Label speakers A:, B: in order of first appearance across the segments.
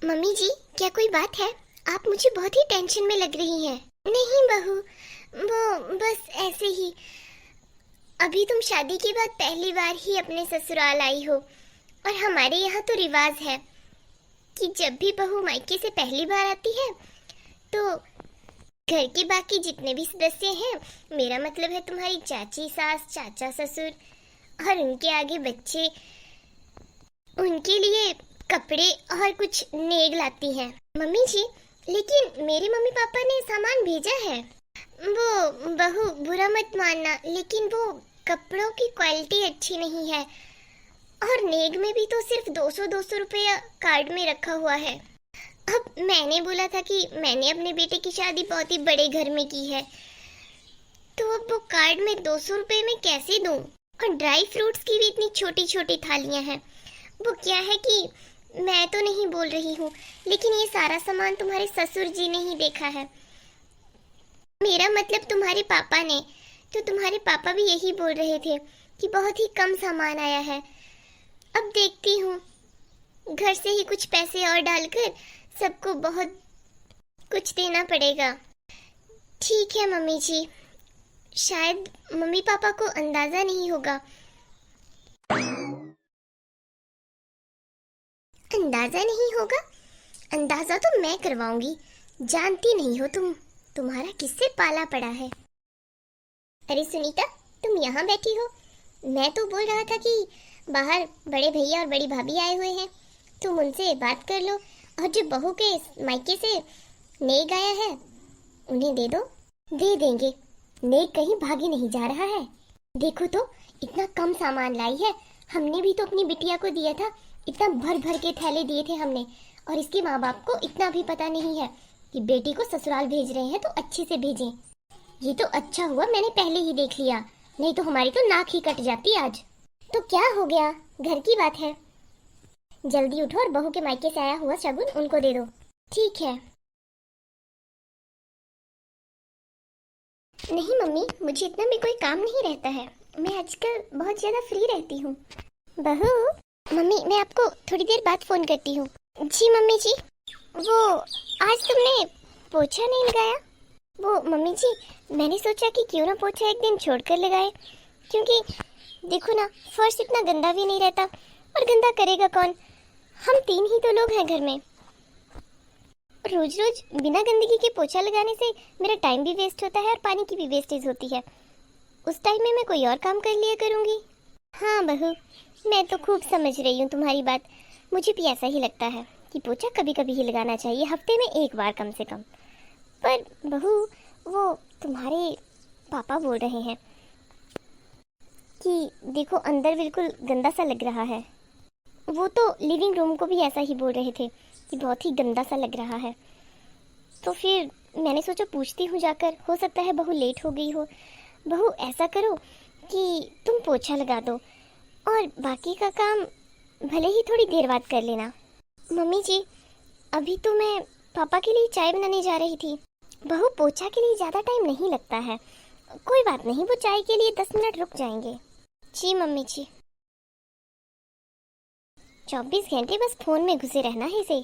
A: Mummy जी, क्या कोई बात है? आप मुझे बहुत ही टेंशन में लग रही हैं। नहीं बहू, वो बस ऐसे ही। अभी तुम शादी के बाद पहली बार ही अपने ससुराल आई हो, और हमारे यहाँ तो रिवाज है कि जब भी बहू मायके से पहली बार आती है तो घर के बाकी जितने भी सदस्य हैं, मेरा मतलब है तुम्हारी चाची, सास, चाचा, ससुर और उनके आगे बच्चे, उनके लिए कपड़े और कुछ नेग लाती हैं। मम्मी जी, लेकिन मेरे मम्मी पापा ने सामान भेजा है। वो बहू बुरा मत मानना, लेकिन वो कपड़ों की क्वालिटी अच्छी नहीं है, और नेग में भी तो सिर्फ 200-200 रुपया कार्ड में रखा हुआ है। अब मैंने बोला था कि मैंने अपने बेटे की शादी बहुत ही बड़े घर में की है, तो अब वो कार्ड में 200 रुपए में कैसे दूं? और ड्राई फ्रूट्स की भी इतनी छोटी छोटी थालियां हैं। वो क्या है कि मैं तो नहीं बोल रही हूँ, लेकिन ये सारा सामान तुम्हारे ससुर जी ने ही देखा है। मेरा मतलब तुम्हारे पापा ने। तो तुम्हारे पापा भी यही बोल रहे थे कि बहुत ही कम सामान आया है। अब देखती हूँ, घर से ही कुछ पैसे और डालकर सबको बहुत कुछ देना पड़ेगा। ठीक है मम्मी जी, शायद मम्मी पापा को अंदाजा नहीं होगा। अंदाजा नहीं होगा? अंदाजा तो मैं करवाऊंगी। जानती नहीं हो तुम, तुम्हारा किससे पाला पड़ा है। अरे सुनीता, तुम यहाँ बैठी हो? मैं तो बोल रहा था कि बाहर बड़े भैया और बड़ी भाभी आए हुए हैं, तुम उनसे बात कर लो, और जो बहू के मायके से नेग आया है उन्हें दे दो। दे देंगे, नेग कहीं भागे नहीं जा रहा है। देखो तो, इतना कम सामान लाई है। हमने भी तो अपनी बिटिया को दिया था, इतना भर भर के थैले दिए थे हमने, और इसके माँ बाप को इतना भी पता नहीं है कि बेटी को ससुराल भेज रहे हैं तो अच्छे से भेजें। ये तो अच्छा हुआ मैंने पहले ही देख लिया, नहीं तो हमारी तो नाक ही कट जाती आज। तो क्या हो गया, घर की बात है। जल्दी उठो और बहू के मायके से आया हुआ शगुन उनको दे दो। ठीक है। नहीं मम्मी, मुझे इतना भी कोई काम नहीं रहता है, मैं आजकल बहुत ज्यादा फ्री रहती हूँ। बहू, मम्मी मैं आपको थोड़ी देर बाद फोन करती हूँ। जी मम्मी जी। वो आज तुमने पोछा नहीं लगाया? वो मम्मी जी, मैंने सोचा कि क्यों ना पोछा एक दिन छोड़कर लगाए, क्योंकि देखो ना, फर्श इतना गंदा भी नहीं रहता, और गंदा करेगा कौन? हम 3 ही तो लोग हैं घर में। रोज रोज बिना गंदगी के पोछा लगाने से मेरा टाइम भी वेस्ट होता है और पानी की भी वेस्टेज होती है। उस टाइम में मैं कोई और काम कर लिया करूँगी। हाँ बहू, मैं तो खूब समझ रही हूँ तुम्हारी बात। मुझे भी ऐसा ही लगता है कि पोछा कभी कभी ही लगाना चाहिए, हफ्ते में एक बार कम से कम। पर बहू, वो तुम्हारे पापा बोल रहे हैं कि देखो अंदर बिल्कुल गंदा सा लग रहा है। वो तो लिविंग रूम को भी ऐसा ही बोल रहे थे कि बहुत ही गंदा सा लग रहा है। तो फिर मैंने सोचा पूछती हूँ जाकर, हो सकता है बहू लेट हो गई हो। बहू ऐसा करो कि तुम पोछा लगा दो, और बाकी का काम भले ही थोड़ी देर बाद कर लेना। मम्मी जी, अभी तो मैं पापा के लिए चाय बनाने जा रही थी। बहू, पोछा के लिए ज़्यादा टाइम नहीं लगता है। कोई बात नहीं, वो चाय के लिए 10 मिनट रुक जाएंगे। जी मम्मी जी। 24 घंटे बस फोन में घुसे रहना है इसे।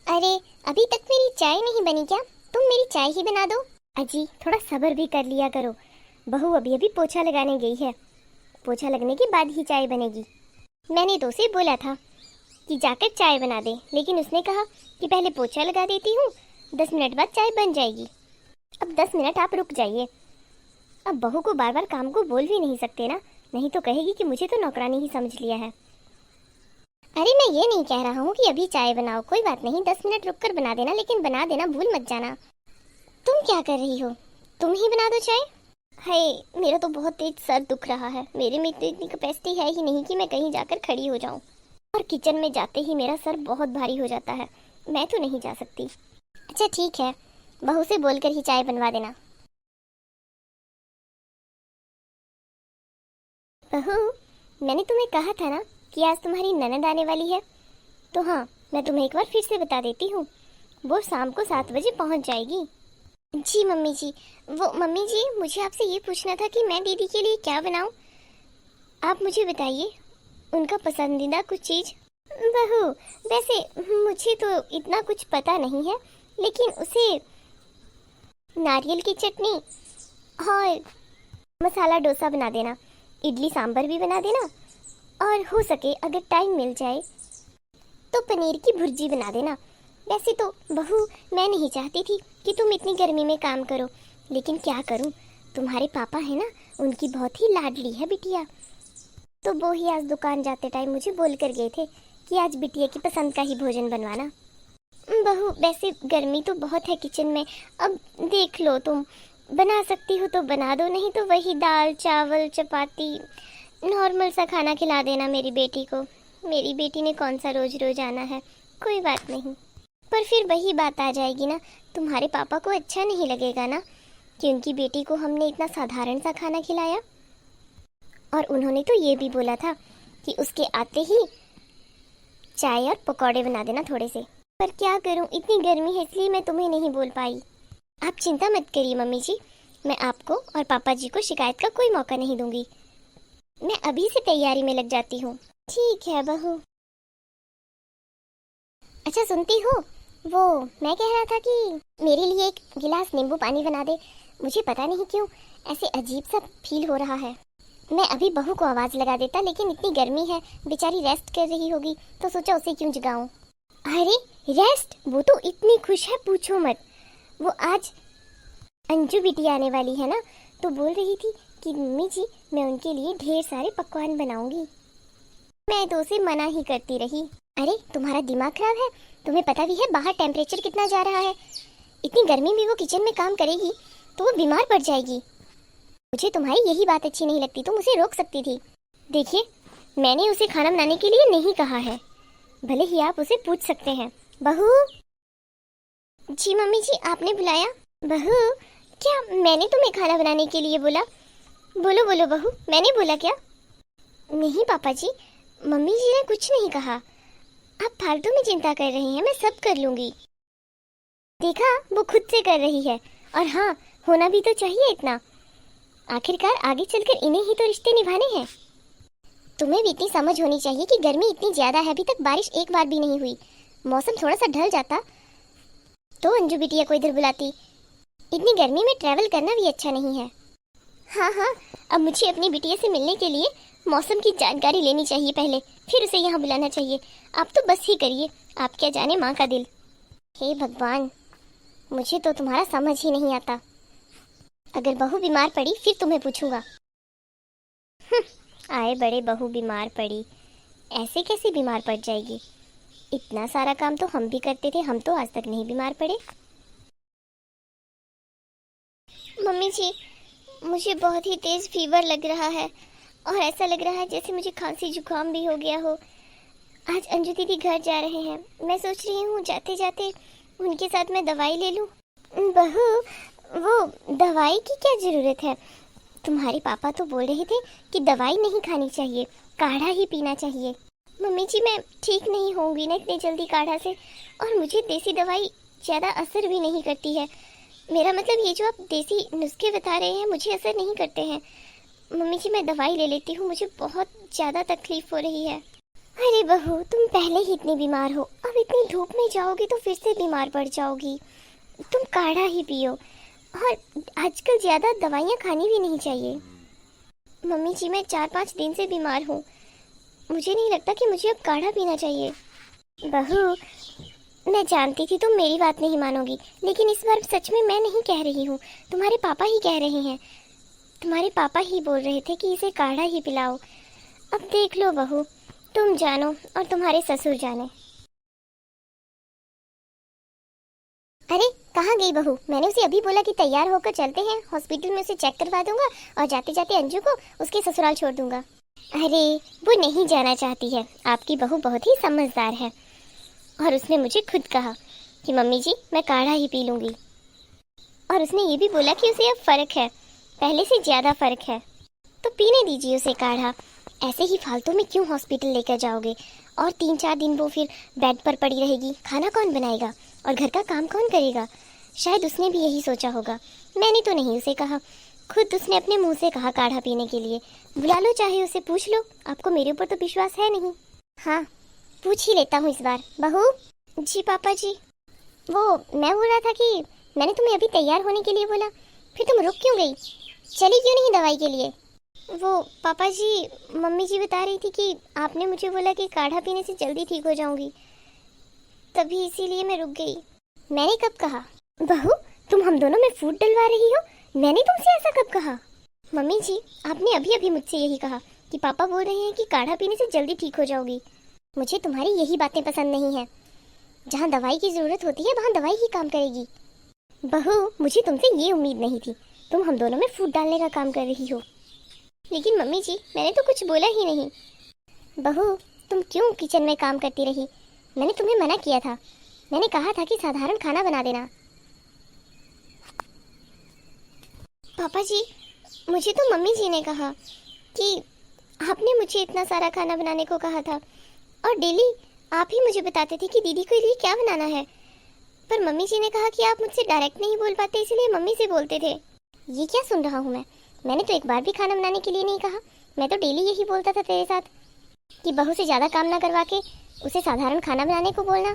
A: अरे अभी तक मेरी चाय नहीं बनी क्या? तुम मेरी चाय ही बना दो। अजी थोड़ा सब्र भी कर लिया करो। बहू अभी अभी पोछा लगाने गई है, पोछा लगने के बाद ही चाय बनेगी। मैंने तो उसे बोला था कि जाकर चाय बना दे, लेकिन उसने कहा कि पहले पोछा लगा देती हूँ, 10 मिनट बाद चाय बन जाएगी। अब 10 मिनट आप रुक जाइए। अब बहू को बार बार काम को बोल भी नहीं सकते ना, नहीं तो कहेगी कि मुझे तो नौकरानी ही समझ लिया है। अरे मैं ये नहीं कह रहा हूँ कि अभी चाय बनाओ, कोई बात नहीं, 10 मिनट रुक कर बना देना, लेकिन बना देना, भूल मत जाना। तुम क्या कर रही हो? तुम ही बना दो चाय। हाय, मेरा तो बहुत तेज सर दुख रहा है। मेरे में इतनी कैपेसिटी है ही नहीं कि मैं कहीं जाकर खड़ी हो जाऊं, और किचन में जाते ही मेरा सर बहुत भारी हो जाता है, मैं तो नहीं जा सकती। अच्छा ठीक है, बहू से बोलकर ही चाय बनवा देना। बहू, मैंने तुम्हें कहा था ना कि आज तुम्हारी ननद आने वाली है। तो हाँ, मैं तुम्हें एक बार फिर से बता देती हूँ, वो शाम को 7 बजे पहुँच जाएगी। जी मम्मी जी। वो मम्मी जी, मुझे आपसे ये पूछना था कि मैं दीदी के लिए क्या बनाऊँ? आप मुझे बताइए, उनका पसंदीदा कुछ चीज़। बहू, वैसे मुझे तो इतना कुछ पता नहीं है, लेकिन उसे नारियल की चटनी और मसाला डोसा बना देना, इडली सांभर भी बना देना, और हो सके अगर टाइम मिल जाए तो पनीर की भुर्जी बना देना। वैसे तो बहू, मैं नहीं चाहती थी कि तुम इतनी गर्मी में काम करो, लेकिन क्या करूं, तुम्हारे पापा है ना, उनकी बहुत ही लाडली है बिटिया। तो वो ही आज दुकान जाते टाइम मुझे बोल कर गए थे कि आज बिटिया की पसंद का ही भोजन बनवाना। बहू, वैसे गर्मी तो बहुत है किचन में, अब देख लो, तुम बना सकती हो तो बना दो, नहीं तो वही दाल चावल चपाती नॉर्मल सा खाना खिला देना मेरी बेटी को। मेरी बेटी ने कौन सा रोज रोज आना है, कोई बात नहीं। पर फिर वही बात आ जाएगी ना, तुम्हारे पापा को अच्छा नहीं लगेगा ना कि उनकी बेटी को हमने इतना साधारण सा खाना खिलाया। और उन्होंने तो ये भी बोला था कि उसके आते ही चाय और पकौड़े बना देना थोड़े से। पर क्या करूं, इतनी गर्मी है इसलिए मैं तुम्हें नहीं बोल पाई। आप चिंता मत करिए मम्मी जी, मैं आपको और पापा जी को शिकायत का कोई मौका नहीं दूंगी। मैं अभी से तैयारी में लग जाती हूँ। ठीक है बहू। अच्छा सुनती हो, वो मैं कह रहा था कि मेरे लिए एक गिलास नींबू पानी बना दे। मुझे पता नहीं क्यों ऐसे अजीब सा फील हो रहा है। मैं अभी बहू को आवाज लगा देता, लेकिन इतनी गर्मी है, बेचारी रेस्ट कर रही होगी, तो सोचा उसे क्यों जगाऊं। अरे रेस्ट, वो तो इतनी खुश है पूछो मत। वो आज अंजू बिटिया आने वाली है ना, तो बोल रही थी कि मम्मी जी मैं उनके लिए ढेर सारे पकवान बनाऊंगी। मैं तो उसे मना ही करती रही। अरे तुम्हारा दिमाग खराब है, तुम्हें पता भी है बाहर टेम्परेचर कितना जा रहा है। इतनी गर्मी में वो किचन में काम करेगी तो वो बीमार पड़ जाएगी। मुझे तुम्हारी यही बात अच्छी नहीं लगती, तुम उसे रोक सकती थी। देखिए, मैंने उसे खाना बनाने के लिए नहीं कहा है, भले ही आप उसे पूछ सकते हैं। बहू। जी मम्मी जी, आपने बुलाया? बहू, क्या मैंने तुम्हें खाना बनाने के लिए बोला? बोलो बोलो बहू, मैंने बोला क्या? नहीं पापा जी, मम्मी जी ने कुछ नहीं कहा। आप फालतू में चिंता कर रही हैं, मैं सब कर लूंगी। देखा, वो खुद से कर रही है। और हाँ, होना भी तो चाहिए इतना, आखिरकार आगे चलकर इन्हें ही तो रिश्ते निभाने हैं। तुम्हें भी इतनी समझ होनी चाहिए कि गर्मी इतनी ज्यादा है, अभी तक बारिश एक बार भी नहीं हुई। मौसम थोड़ा सा ढल जाता तो अंजू बिटिया को इधर बुलाती। इतनी गर्मी में ट्रैवल करना भी अच्छा नहीं है। हाँ हाँ, अब मुझे अपनी बिटिया से मिलने के लिए मौसम की जानकारी लेनी चाहिए पहले, फिर उसे यहाँ बुलाना चाहिए। आप तो बस ही करिए, आप क्या जाने माँ का दिल। हे भगवान, मुझे तो तुम्हारा समझ ही नहीं आता। अगर बहू बीमार पड़ी फिर तुम्हें पूछूंगा। आए बड़े बहू बीमार पड़ी, ऐसे कैसे बीमार पड़ जाएगी? इतना सारा काम तो हम भी करते थे, हम तो आज तक नहीं बीमार पड़े। मम्मी जी, मुझे बहुत ही तेज फीवर लग रहा है और ऐसा लग रहा है जैसे मुझे खांसी जुकाम भी हो गया हो। आज अंजू दीदी घर जा रहे हैं, मैं सोच रही हूँ जाते जाते उनके साथ मैं दवाई ले लूँ। बहू, वो दवाई की क्या ज़रूरत है? तुम्हारे पापा तो बोल रहे थे कि दवाई नहीं खानी चाहिए, काढ़ा ही पीना चाहिए। मम्मी जी, मैं ठीक नहीं होंगी ना इतनी जल्दी काढ़ा से, और मुझे देसी दवाई ज़्यादा असर भी नहीं करती है। मेरा मतलब ये जो आप देसी नुस्खे बता रहे हैं मुझे असर नहीं करते हैं। मम्मी जी, मैं दवाई ले लेती हूँ, मुझे बहुत ज़्यादा तकलीफ हो रही है। अरे बहू, तुम पहले ही इतनी बीमार हो, अब इतनी धूप में जाओगी तो फिर से बीमार पड़ जाओगी। तुम काढ़ा ही पियो, और आजकल ज़्यादा दवाइयाँ खानी भी नहीं चाहिए। मम्मी जी, मैं 4-5 दिन से बीमार हूँ, मुझे नहीं लगता कि मुझे अब काढ़ा पीना चाहिए। बहू, मैं जानती थी तुम मेरी बात नहीं मानोगी, लेकिन इस बार सच में मैं नहीं कह रही हूँ, तुम्हारे पापा ही कह रहे हैं। तुम्हारे पापा ही बोल रहे थे कि इसे काढ़ा ही पिलाओ। अब देख लो बहू, तुम जानो और तुम्हारे ससुर जाने। अरे कहाँ गई बहू? मैंने उसे अभी बोला कि तैयार होकर चलते हैं, हॉस्पिटल में उसे चेक करवा दूंगा और जाते जाते अंजू को उसके ससुराल छोड़ दूंगा। अरे वो नहीं जाना चाहती है, आपकी बहू बहुत ही समझदार है, और उसने मुझे खुद कहा कि मम्मी जी मैं काढ़ा ही पी लूँगी। और उसने ये भी बोला कि उसे अब फ़र्क है, पहले से ज़्यादा फ़र्क है, तो पीने दीजिए उसे काढ़ा। ऐसे ही फालतू में क्यों हॉस्पिटल लेकर जाओगे? और 3-4 दिन वो फिर बेड पर पड़ी रहेगी, खाना कौन बनाएगा और घर का काम कौन करेगा? शायद उसने भी यही सोचा होगा। मैंने तो नहीं उसे कहा, खुद उसने अपने मुँह से कहा काढ़ा पीने के लिए। बुला लो, चाहे उसे पूछ लो, आपको मेरे ऊपर तो विश्वास है नहीं। हाँ, पूछ ही लेता हूँ इस बार। बहू। जी पापा जी। वो मैं बोल रहा था कि मैंने तुम्हें अभी तैयार होने के लिए बोला, फिर तुम रुक क्यों गई? चली क्यों नहीं दवाई के लिए? वो पापा जी, मम्मी जी बता रही थी कि आपने मुझे बोला कि काढ़ा पीने से जल्दी ठीक हो जाऊंगी, तभी इसीलिए मैं रुक गई। मैंने कब कहा? बहू, तुम हम दोनों में फूट डलवा रही हो। मैंने तुमसे ऐसा कब कहा? मम्मी जी, आपने अभी अभी मुझसे यही कहा कि पापा बोल रहे हैं कि काढ़ा पीने से जल्दी ठीक हो जाओगी। मुझे तुम्हारी यही बातें पसंद नहीं है। जहाँ दवाई की जरूरत होती है वहाँ दवाई ही काम करेगी। बहू, मुझे तुमसे ये उम्मीद नहीं थी। तुम हम दोनों में फूट डालने का काम कर रही हो। लेकिन मम्मी जी, मैंने तो कुछ बोला ही नहीं। बहू, तुम क्यों किचन में काम करती रही? मैंने तुम्हें मना किया था। मैंने कहा था कि साधारण खाना बना देना। पापा जी, मुझे तो मम्मी जी ने कहा कि आपने मुझे इतना सारा खाना बनाने को कहा था, और डेली आप ही मुझे बताते थे कि दीदी के लिए क्या बनाना है। पर मम्मी जी ने कहा कि आप मुझसे डायरेक्ट नहीं बोल पाते, इसलिए मम्मी से बोलते थे। ये क्या सुन रहा हूँ मैं? मैंने तो एक बार भी खाना बनाने के लिए नहीं कहा। मैं तो डेली यही बोलता था तेरे साथ कि बहू से ज़्यादा काम ना करवा के उसे साधारण खाना बनाने को बोलना।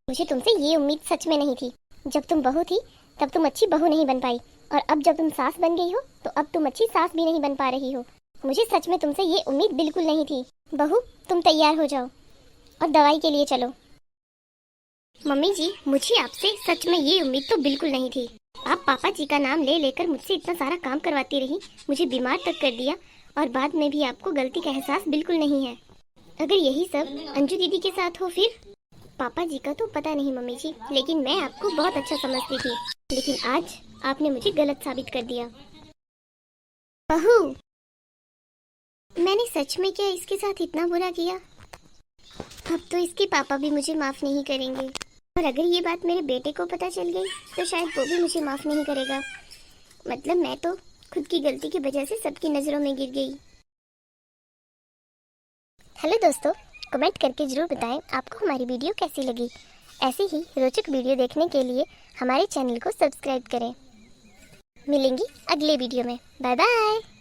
A: मुझे तुमसे ये उम्मीद सच में नहीं थी। जब तुम बहू थी तब तुम अच्छी बहू नहीं बन पाई, और अब जब तुम सास बन गई हो तो अब तुम अच्छी सास भी नहीं बन पा रही हो। मुझे सच में तुमसे ये उम्मीद बिल्कुल नहीं थी। बहू, तुम तैयार हो जाओ और दवाई के लिए चलो। मम्मी जी, मुझे आपसे सच में ये उम्मीद तो बिल्कुल नहीं थी। आप पापा जी का नाम ले लेकर मुझसे इतना सारा काम करवाती रही, मुझे बीमार तक कर दिया, और बाद में भी आपको गलती का एहसास बिल्कुल नहीं है। अगर यही सब अंजू दीदी के साथ हो फिर? पापा जी का तो पता नहीं मम्मी जी, लेकिन मैं आपको बहुत अच्छा समझती थी। लेकिन आज आपने मुझे गलत साबित कर दिया। बहू, मैंने सच में क्या इसके साथ इतना बुरा किया? अब तो इसके पापा भी मुझे माफ नहीं करेंगे, और अगर ये बात मेरे बेटे को पता चल गई तो शायद वो भी मुझे माफ नहीं करेगा। मतलब मैं तो खुद की गलती की वजह से सबकी नजरों में गिर गई। हेलो दोस्तों, कमेंट करके जरूर बताएं आपको हमारी वीडियो कैसी लगी। ऐसी ही रोचक वीडियो देखने के लिए हमारे चैनल को सब्सक्राइब करें। मिलेंगी अगले वीडियो में। Bye bye.